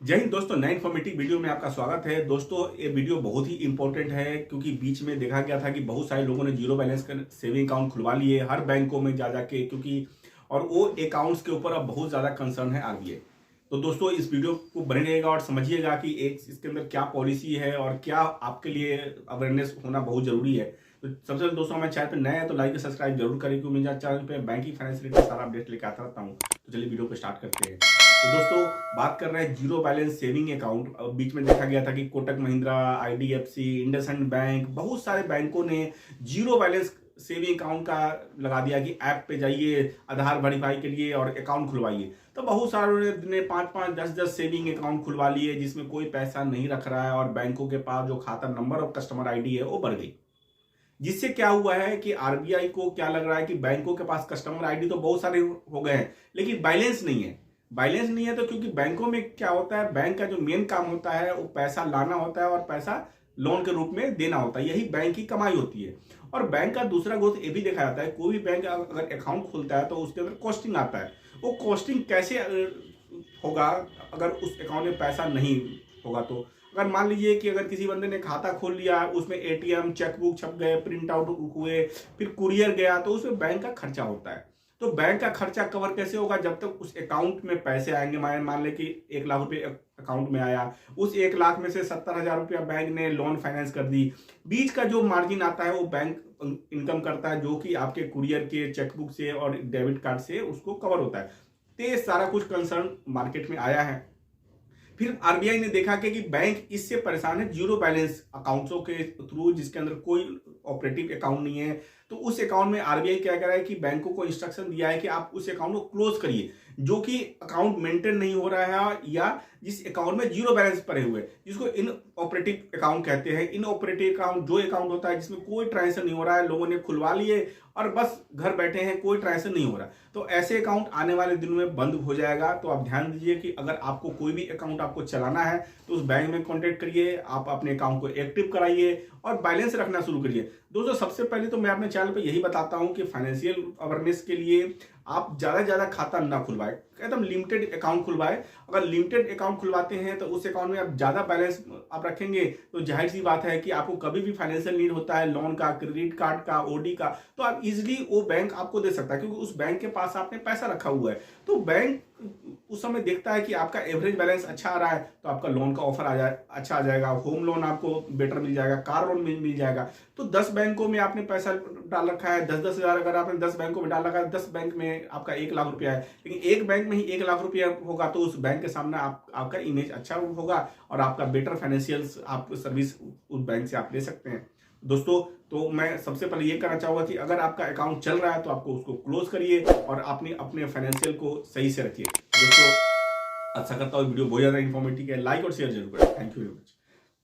जय हिंद दोस्तों, नए इन्फॉर्मेटिव वीडियो में आपका स्वागत है। दोस्तों ये वीडियो बहुत ही इंपॉर्टेंट है क्योंकि बीच में देखा गया था कि बहुत सारे लोगों ने जीरो बैलेंस का सेविंग अकाउंट खुलवा लिए हर बैंकों में जा जाके, क्योंकि और वो अकाउंट्स के ऊपर अब बहुत ज़्यादा कंसर्न है आरबीआई। तो दोस्तों इस वीडियो को बने रहेगा और समझिएगा कि एक इसके अंदर क्या पॉलिसी है और क्या आपके लिए अवेयरनेस होना बहुत जरूरी है। तो सबसे पहले दोस्तों, हमारे चैनल पर नए हैं तो लाइक और सब्सक्राइब जरूर करें क्योंकि मेरे चैनल पे बैंकिंग फाइनेंस रिलेटेड सारा अपडेट लेकर आता रहता हूँ। तो चलिए वीडियो को स्टार्ट करते हैं। तो दोस्तों बात कर रहे हैं जीरो बैलेंस सेविंग अकाउंट। बीच में देखा गया था कि कोटक महिंद्रा, आईडीएफसी, इंडसइंड बैंक, बहुत सारे बैंकों ने जीरो बैलेंस सेविंग अकाउंट का लगा दिया कि ऐप पे जाइए आधार वेरीफाई के लिए और अकाउंट खुलवाइए। तो बहुत सारे ने 5-5, 10-10 सेविंग अकाउंट खुलवा लिए जिसमें कोई पैसा नहीं रख रहा है और बैंकों के पास जो खाता नंबर और कस्टमर आईडी है वो बढ़ गई। जिससे क्या हुआ है कि आरबीआई को क्या लग रहा है कि बैंकों के पास कस्टमर आईडी तो बहुत सारे हो गए हैं लेकिन बैलेंस नहीं है। बैलेंस नहीं है तो क्योंकि बैंकों में क्या होता है, बैंक का जो मेन काम होता है वो पैसा लाना होता है और पैसा लोन के रूप में देना होता है, यही बैंक की कमाई होती है। और बैंक का दूसरा गोल ये भी देखा जाता है, कोई भी बैंक अगर अकाउंट खुलता है तो उसके अंदर कॉस्टिंग आता है। वो कॉस्टिंग कैसे होगा अगर उस अकाउंट में पैसा नहीं होगा। तो अगर मान लीजिए कि अगर किसी बंदे ने खाता खोल लिया, उसमें एटीएम, चेकबुक छप गए, प्रिंट आउट हुए, फिर कुरियर गया, तो उसमें बैंक का खर्चा होता है। तो बैंक का खर्चा कवर कैसे होगा जब तक उस अकाउंट में पैसे आएंगे। मान ले कि 1 लाख रुपए अकाउंट में आया, उस 1 लाख में से 70,000 रुपया बैंक ने लोन फाइनेंस कर दी, बीच का जो मार्जिन आता है वो बैंक इनकम करता है जो कि आपके कुरियर के, चेकबुक से और डेबिट कार्ड से उसको कवर होता है। तो ये सारा कुछ कंसर्न मार्केट में आया है। फिर आरबीआई ने देखा कि बैंक इससे परेशान है जीरो बैलेंस अकाउंट्सों के थ्रू, जिसके अंदर कोई ऑपरेटिव अकाउंट नहीं है। तो उस अकाउंट में आरबीआई क्या कर रहा है कि बैंकों को इंस्ट्रक्शन दिया है कि आप उस अकाउंट को क्लोज करिए जो कि अकाउंट मेंटेन नहीं हो रहा है या जिस अकाउंट में जीरो बैलेंस पड़े हुए, जिसको इन ऑपरेटिव अकाउंट कहते हैं। इन ऑपरेटिव अकाउंट जो अकाउंट होता है जिसमें कोई ट्रांजेक्शन नहीं हो रहा है, लोगों ने खुलवा लिए और बस घर बैठे हैं, कोई ट्रांजेक्शन नहीं हो रहा, तो ऐसे अकाउंट आने वाले दिनों में बंद हो जाएगा। तो आप ध्यान दीजिए कि अगर आपको कोई भी अकाउंट आपको चलाना है तो उस बैंक में कॉन्टेक्ट करिए, आप अपने अकाउंट को एक्टिव कराइए और बैलेंस रखना शुरू करिए। दोस्तों सबसे पहले तो मैं अपने चैनल पे यही बताता हूं कि फाइनेंशियल अवेयरनेस के लिए आप ज़्यादा से ज़्यादा खाता ना खुलवाएं, एकदम लिमिटेड अकाउंट खुलवाएं। अगर लिमिटेड अकाउंट खुलवाते हैं तो उस अकाउंट में आप ज़्यादा बैलेंस आप रखेंगे तो जाहिर सी बात है कि आपको कभी भी फाइनेंशियल नीड होता है, लोन का, क्रेडिट कार्ड का, ओडी का, तो आप इजीली वो बैंक आपको दे सकता है क्योंकि उस बैंक के पास आपने पैसा रखा हुआ है। तो बैंक उस समय देखता है कि आपका एवरेज बैलेंस अच्छा आ रहा है तो आपका लोन का ऑफर अच्छा आ जाएगा, होम लोन आपको बेटर मिल जाएगा, कार लोन मिल जाएगा। तो 10 बैंकों में आपने पैसा डाल रखा है, 10-10 हज़ार अगर आपने 10 बैंकों में डाल रखा है, 10 बैंक में आपका 1 लाख रुपया है, लेकिन एक बैंक में ही 1 लाख रुपया होगा तो उस बैंक के सामने आपका इमेज अच्छा होगा और आपका बेटर फाइनेंशियल आप सर्विस उस बैंक से आप ले सकते हैं। दोस्तों तो मैं सबसे पहले ये कहना चाहूँगा कि अगर आपका अकाउंट चल रहा है तो आपको उसको क्लोज करिए और अपने फाइनेंशियल को सही से रखिए। दोस्तों अच्छा करता हूँ, वीडियो बहुत ज़्यादा इन्फॉर्मेटिव है, लाइक और शेयर जरूर करें। Thank you very much.